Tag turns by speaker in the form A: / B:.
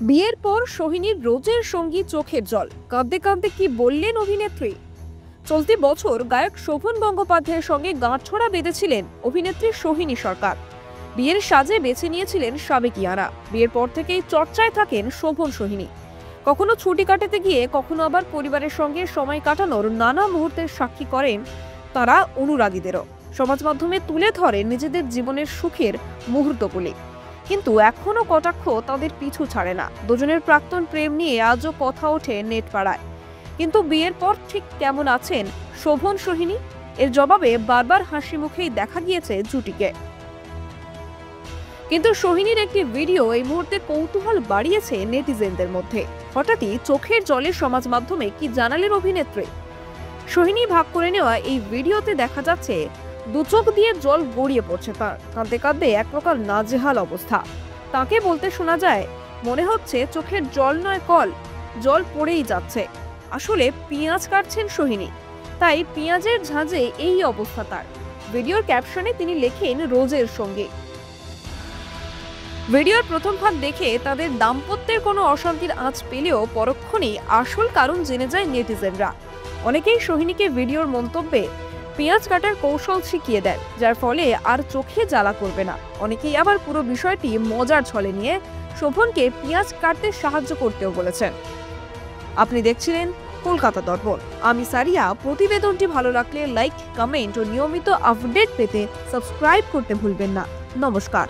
A: বিয়ের পর সোহিনীর রোজের সঙ্গী চোখের জল, কাঁদতে কাঁদতে কি বললেন অভিনেত্রী। চলতি বছর গায়ক শোভন গঙ্গোপাধ্যায়ের সঙ্গে গাঁটছড়া বেঁধেছিলেন অভিনেত্রী সোহিনী সরকার। বিয়ের সাজে বেছে নিয়েছিলেন সাবেকিয়ানা। বিয়ের পর থেকেই চর্চায় থাকেন শোভন সোহিনী। কখনো ছুটি কাটাতে গিয়ে, কখনো আবার পরিবারের সঙ্গে সময় কাটানোর নানা মুহূর্তের সাক্ষী করেন তারা অনুরাগীদেরও। সমাজ মাধ্যমে তুলে ধরেন নিজেদের জীবনের সুখের মুহূর্তগুলি। কিন্তু এখনো কটাক্ষ তাদের পিছু ছাড়ে না। দুজনের প্রাক্তন প্রেম নিয়ে আজও কথা ওঠে নেট পাড়ায়। কিন্তু বিয়ের পর ঠিক কেমন আছেন শোভন সোহিনী, এর জবাবে বারবার হাসি মুখেই দেখা গিয়েছে জুটিকে। কিন্তু সোহিনীর একটি ভিডিও এই মুহূর্তে কৌতূহল বাড়িয়েছে নেটিজেনদের মধ্যে। হঠাৎই চোখের জলে সমাজ মাধ্যমে কি জানালেন অভিনেত্রী। সোহিনী ভাগ করে নেওয়া এই ভিডিওতে দেখা যাচ্ছে দু চোখ দিয়ে জল গড়িয়ে পড়ছে তার। কাঁদতে কাঁদতে এক প্রকার নাজেহাল অবস্থা। তাকে বলতে শোনা যায়, মনে হচ্ছে চোখের জল নয় কল, জল পড়েই যাচ্ছে। আসলে পেঁয়াজ কাটছেন সোহিনী, তাই পেঁয়াজের ঝাঁঝে এই অবস্থা তার। ভিডিওর ক্যাপশনে তিনি লেখেন রোজের সঙ্গে। ভিডিওর প্রথম ভাগ দেখে তাদের দাম্পত্যের কোনো অশান্তির আঁচ পেলেও পরক্ষণেই আসল কারণ জেনে যায় নেটিজেনরা। অনেকেই সোহিনীকে ভিডিওর মন্তব্যে পেঁয়াজ কাটার কৌশল শিখিয়ে দেন, যার ফলে আর চোখে জ্বালা করবে না। অনেকেই আবার পুরো বিষয়টি মজার ছলে নিয়ে শোভনকে পেঁয়াজ কাটতে সাহায্য করতেও বলেছেন। আপনি দেখছিলেন কলকাতা দর্পণ। আমি সারিয়া। প্রতিবেদনটি ভালো লাগলে লাইক, কমেন্ট ও নিয়মিত আপডেট পেতে সাবস্ক্রাইব করতে ভুলবেন না। নমস্কার।